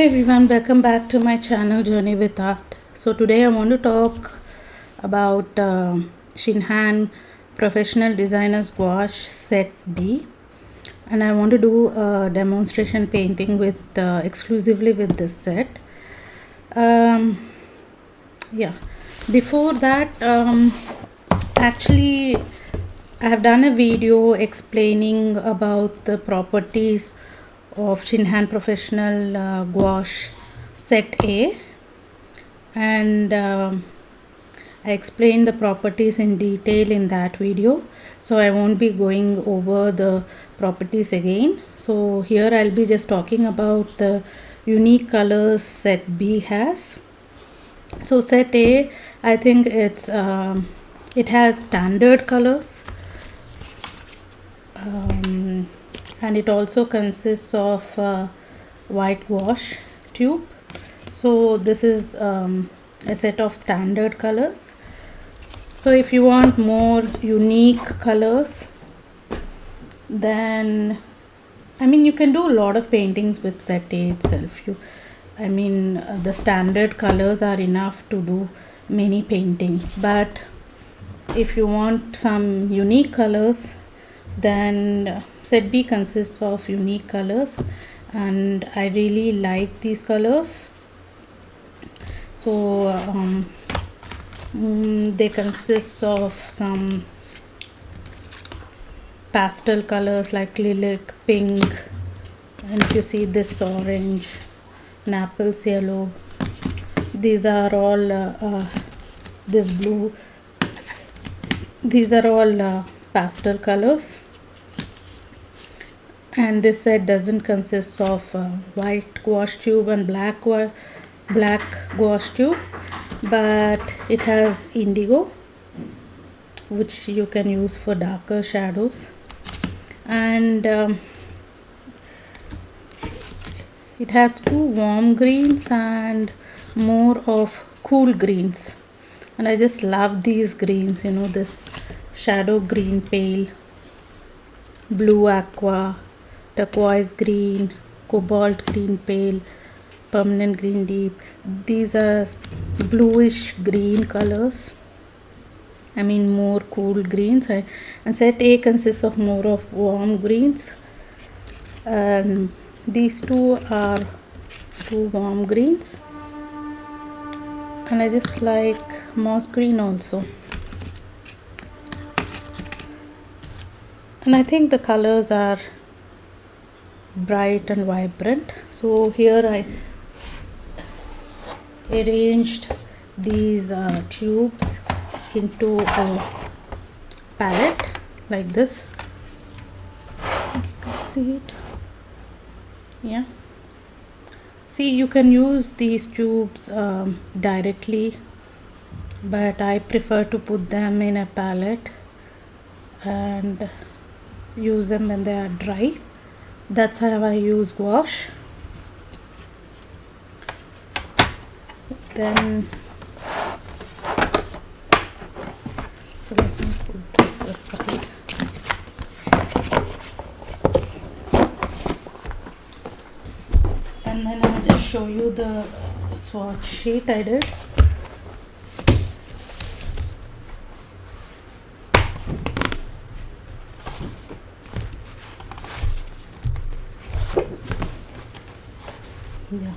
everyone, welcome back to my channel Journey with Art. So today I want to talk about Shinhan Professional Designers Gouache Set B, and I want to do a demonstration painting with exclusively with this set. Yeah, before that, actually I have done a video explaining about the properties of Shinhan Professional Gouache Set A, and I explained the properties in detail in that video, so I won't be going over the properties again. So here I'll be just talking about the unique colors Set B has. So Set A, I think it has standard colors, and it also consists of white gouache tube. So this is a set of standard colors. So if you want more unique colors, then you can do a lot of paintings with Set A itself. The standard colors are enough to do many paintings, but if you want some unique colors, then Set B consists of unique colors, and I really like these colors. So they consist of some pastel colors like lilac, pink, and if you see this orange, Naples yellow, these are all this blue, these are all pastel colors. And this set doesn't consist of white gouache tube and black gouache tube, but it has indigo, which you can use for darker shadows, and it has two warm greens and more of cool greens, and I just love these greens, this shadow green pale, blue aqua, turquoise green, cobalt green pale, permanent green deep. These are bluish green colors, more cool greens, and Set A consists of more of warm greens. These two are two warm greens, and I just like moss green also. And I think the colors are bright and vibrant. So here I arranged these tubes into a palette like this. You can see it. Yeah. See, you can use these tubes directly, but I prefer to put them in a palette and use them when they are dry. That's how I use gouache. Then, so let me put this aside. And then I'll just show you the swatch sheet I did. Yeah,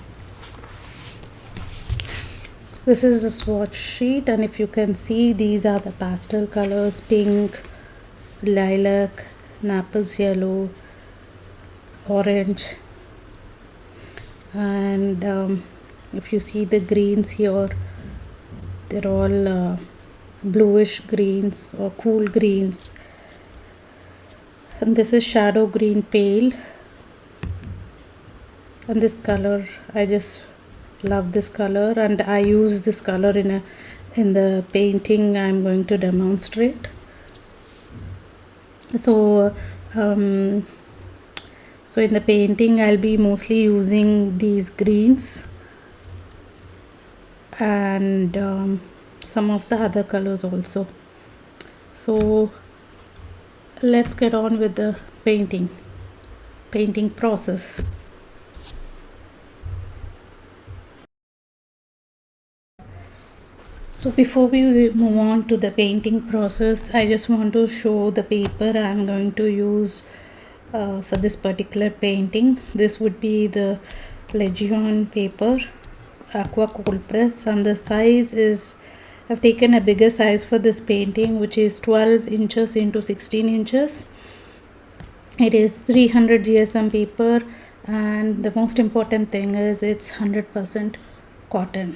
this is the swatch sheet, and if you can see, these are the pastel colors: pink, lilac, Naples yellow, orange, and if you see the greens here, they're all bluish greens or cool greens, and this is shadow green pale. And this color, I just love this color, and I use this color in the painting I'm going to demonstrate. So in the painting I'll be mostly using these greens and some of the other colors also. So let's get on with the painting process. So before we move on to the painting process, I just want to show the paper I'm going to use for this particular painting. This would be the Legion paper, aqua cold press, and the size is, I've taken a bigger size for this painting, which is 12 inches into 16 inches. It is 300 GSM paper, and the most important thing is it's 100% cotton.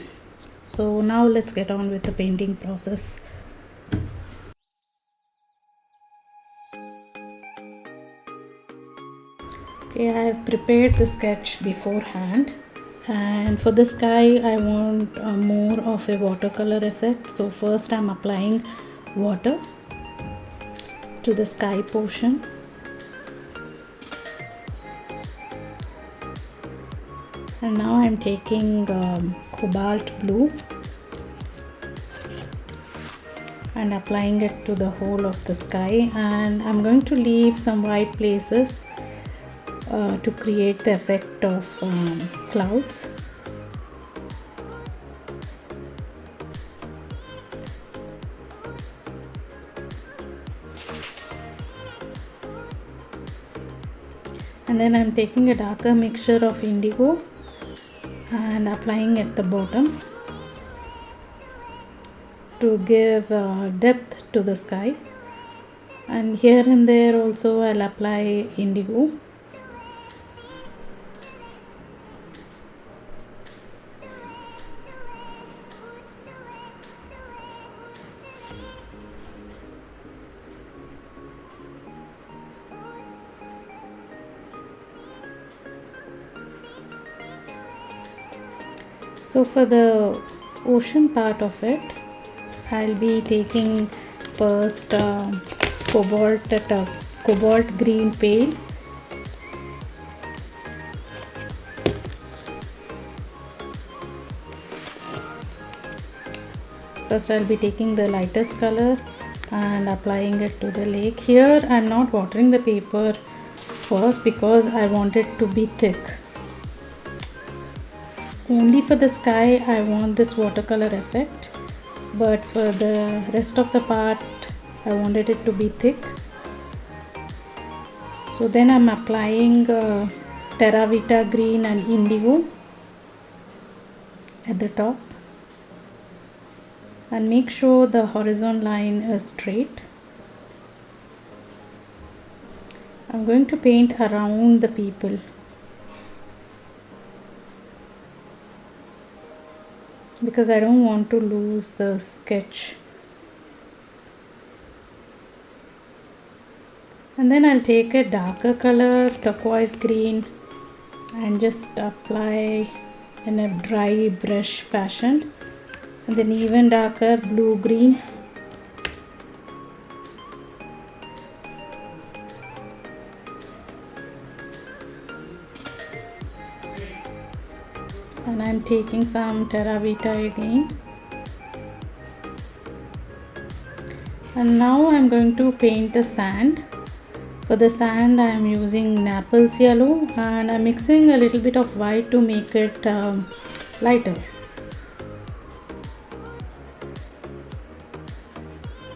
So now let's get on with the painting process. Okay, I have prepared the sketch beforehand, and for the sky I want more of a watercolor effect. So first I'm applying water to the sky portion. And now I'm taking cobalt blue and applying it to the whole of the sky, and I'm going to leave some white places to create the effect of clouds. And then I'm taking a darker mixture of indigo and applying at the bottom to give depth to the sky, and here and there also I'll apply indigo. So for the ocean part of it, I'll be taking first cobalt green pale, first I'll be taking the lightest color and applying it to the lake. Here I'm not watering the paper first because I want it to be thick. Only for the sky I want this watercolor effect, but for the rest of the part I wanted it to be thick. So then I'm applying terra vita green and indigo at the top, and make sure the horizon line is straight. I'm going to paint around the people, because I don't want to lose the sketch. And then I'll take a darker color, turquoise green, and just apply in a dry brush fashion, and then even darker blue green, and I'm taking some terra vita again. And now I'm going to paint the sand. For the sand I am using Naples yellow, and I'm mixing a little bit of white to make it lighter.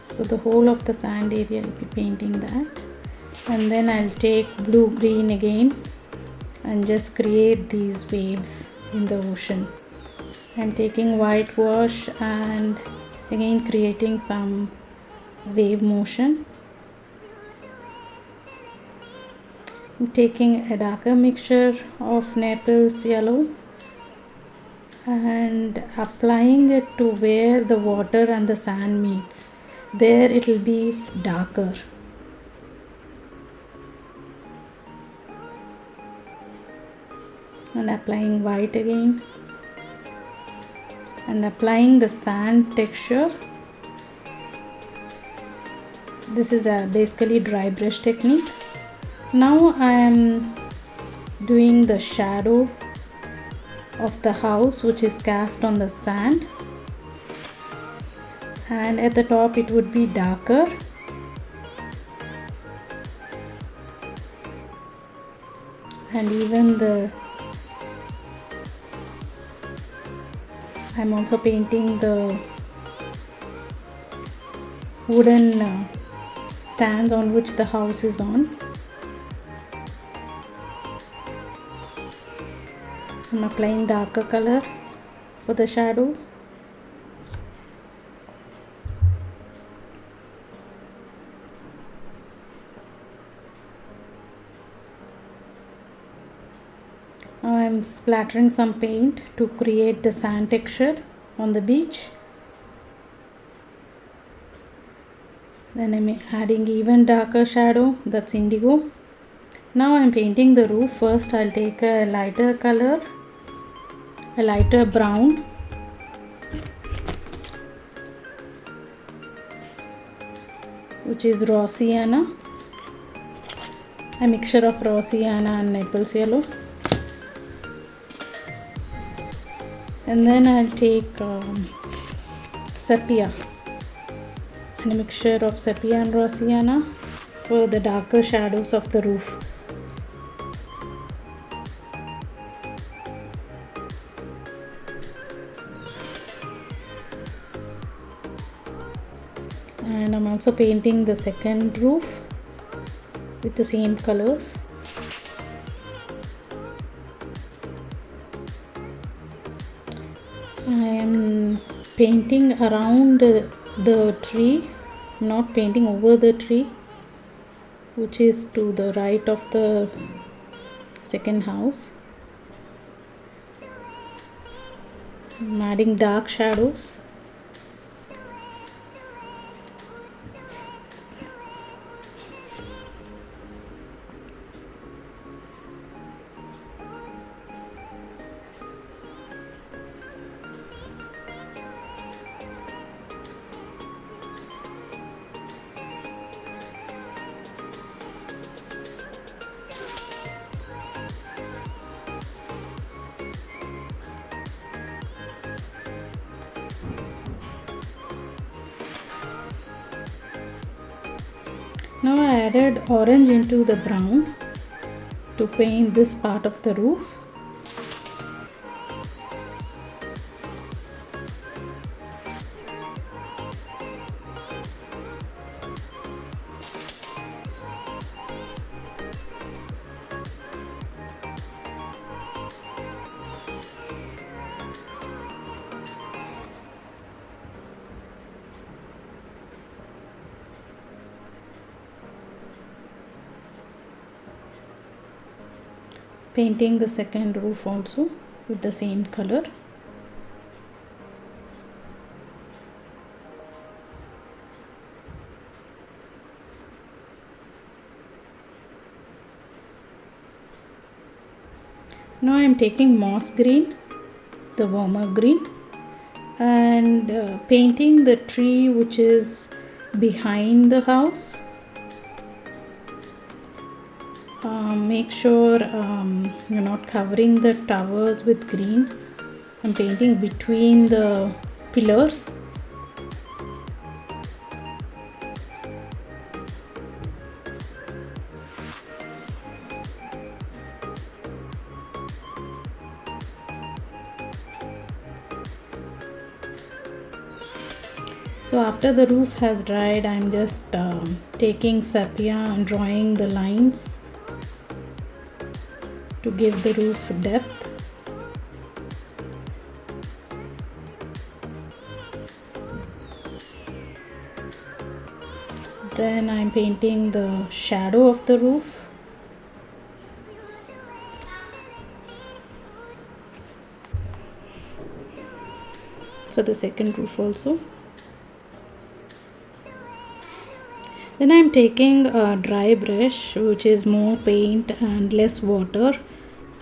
So the whole of the sand area I'll be painting that, and then I'll take blue green again and just create these waves in the ocean. I'm taking white gouache and again creating some wave motion. I'm taking a darker mixture of Naples yellow and applying it to where the water and the sand meets. There it will be darker. And applying white again, and applying the sand texture. This is a basically dry brush technique. Now I am doing the shadow of the house, which is cast on the sand, and at the top it would be darker, and even I'm also painting the wooden stands on which the house is on. I'm applying darker color for the shadow. Now I'm splattering some paint to create the sand texture on the beach. Then I'm adding even darker shadow, that's indigo. Now I'm painting the roof. First I'll take a lighter color, a lighter brown, which is raw sienna, a mixture of raw sienna and Naples yellow. And then I'll take sepia and a mixture of sepia and raw sienna for the darker shadows of the roof. And I'm also painting the second roof with the same colors. I am painting around the tree, not painting over the tree, which is to the right of the second house. I'm adding dark shadows. Now I added orange into the brown to paint this part of the roof. Painting the second roof also with the same color. Now I am taking moss green, the warmer green, and painting the tree which is behind the house. Make sure you're not covering the towers with green. I'm painting between the pillars. So after the roof has dried, I'm just taking sepia and drawing the lines to give the roof depth. Then I'm painting the shadow of the roof. For the second roof also. Then I'm taking a dry brush which is more paint and less water,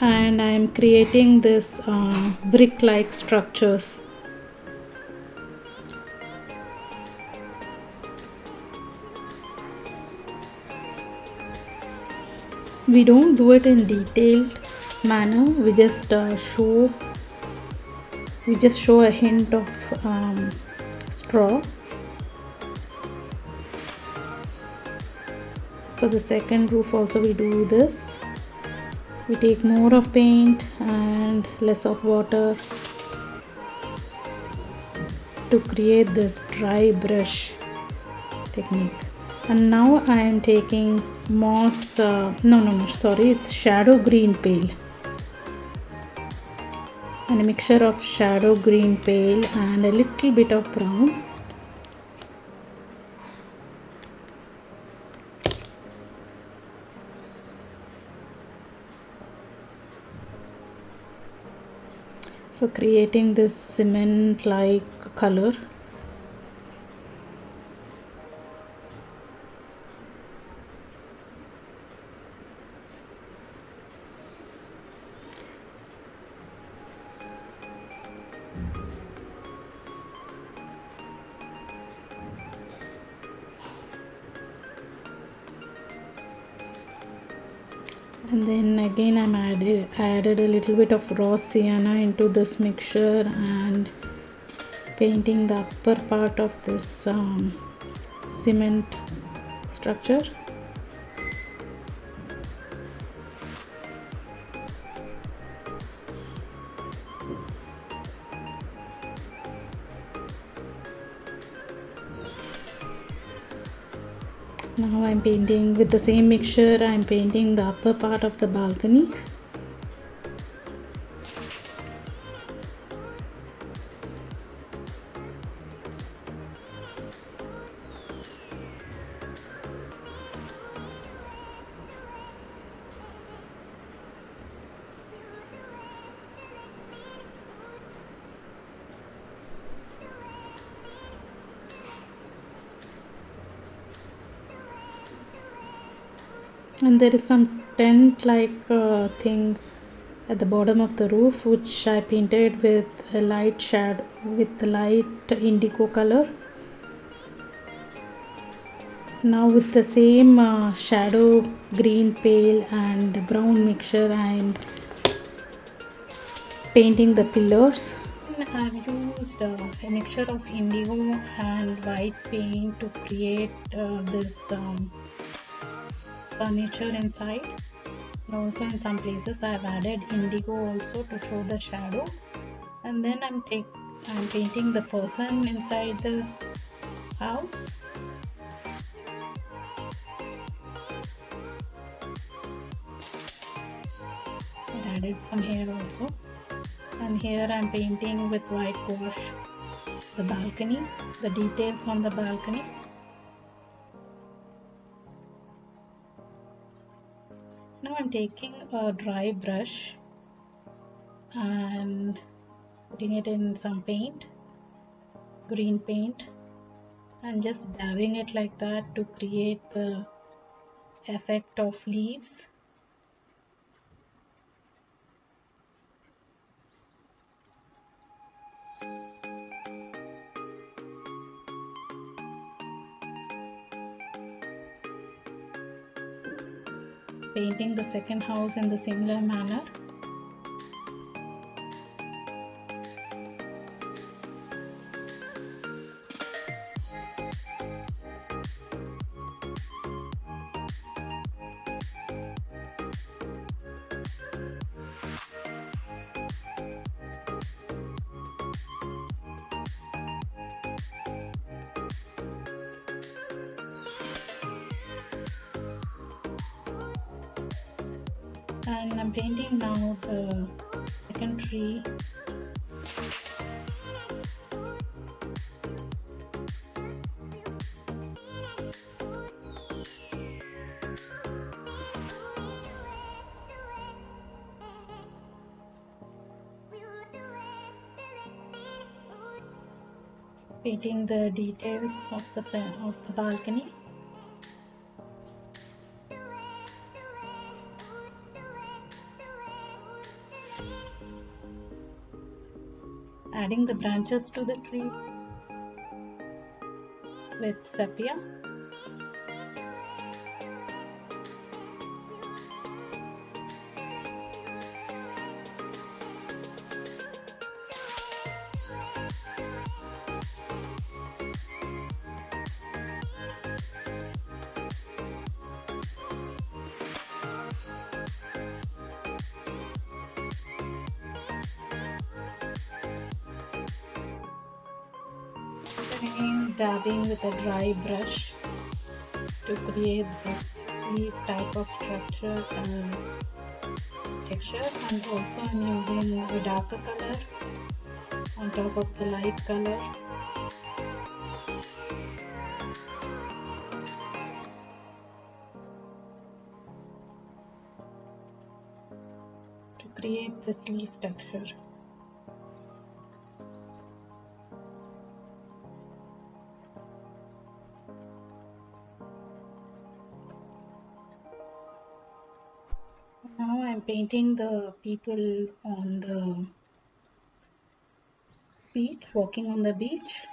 and I'm creating this brick like structures. We don't do it in detailed manner, we just show a hint of straw. For the second roof also we do this. We take more of paint and less of water to create this dry brush technique. And now I am taking moss, sorry, it's shadow green pale, and a mixture of shadow green pale and a little bit of brown. For creating this cement like color. And then again I'm added a little bit of raw sienna into this mixture and painting the upper part of this cement structure. Now I'm painting with the same mixture, I'm painting the upper part of the balcony. And there is some tent like thing at the bottom of the roof, which I painted with a light shade, with the light indigo color. Now with the same shadow green pale and brown mixture, I am painting the pillars. I've used a mixture of indigo and white paint to create this furniture inside. And also in some places I've added indigo also to show the shadow. And then I'm painting the person inside the house. I added some here also. And here I'm painting with white gouache the balcony, the details on the balcony. Now I'm taking a dry brush and putting it in some paint, green paint, and just dabbing it like that to create the effect of leaves. Painting the second house in the similar manner. And I'm painting now the second tree. Painting the details of the balcony. Adding the branches to the tree with sepia. Again, dabbing with a dry brush to create this leaf type of structure and texture, and also I'm using a darker color on top of the light color. To create this leaf texture. Now I'm painting the people on the beach, walking on the beach.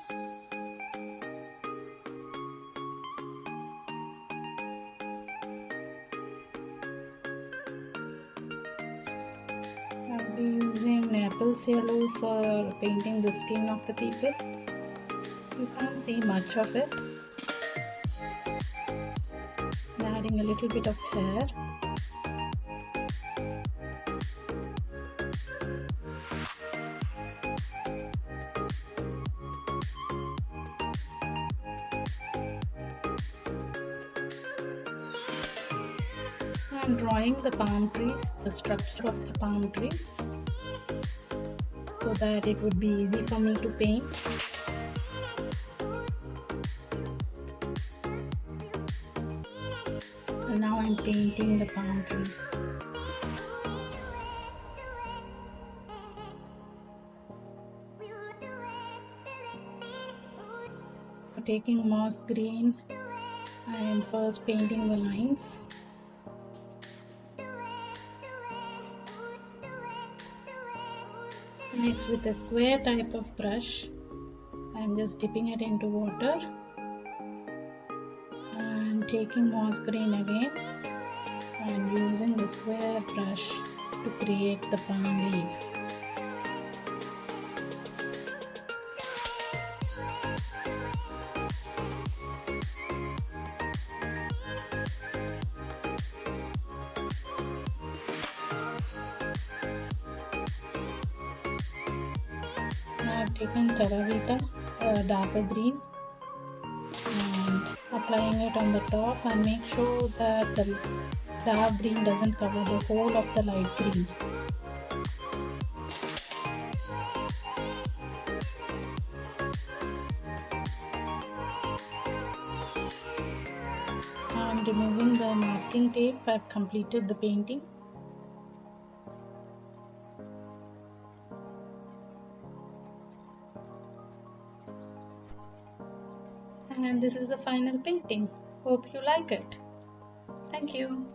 I'll be using Naples yellow for painting the skin of the people. You can't see much of it. I'm adding a little bit of hair. I'm drawing the palm trees, the structure of the palm trees, so that it would be easy for me to paint. And now I'm painting the palm trees. So taking moss green, I am first painting the lines. Next, with a square type of brush, I am just dipping it into water and taking moss green again and using the square brush to create the palm leaf. I've taken Terravita, darker green, and applying it on the top, and make sure that the dark green doesn't cover the whole of the light green. I'm removing the masking tape. I've completed the painting. And this is the final painting. Hope you like it. Thank you.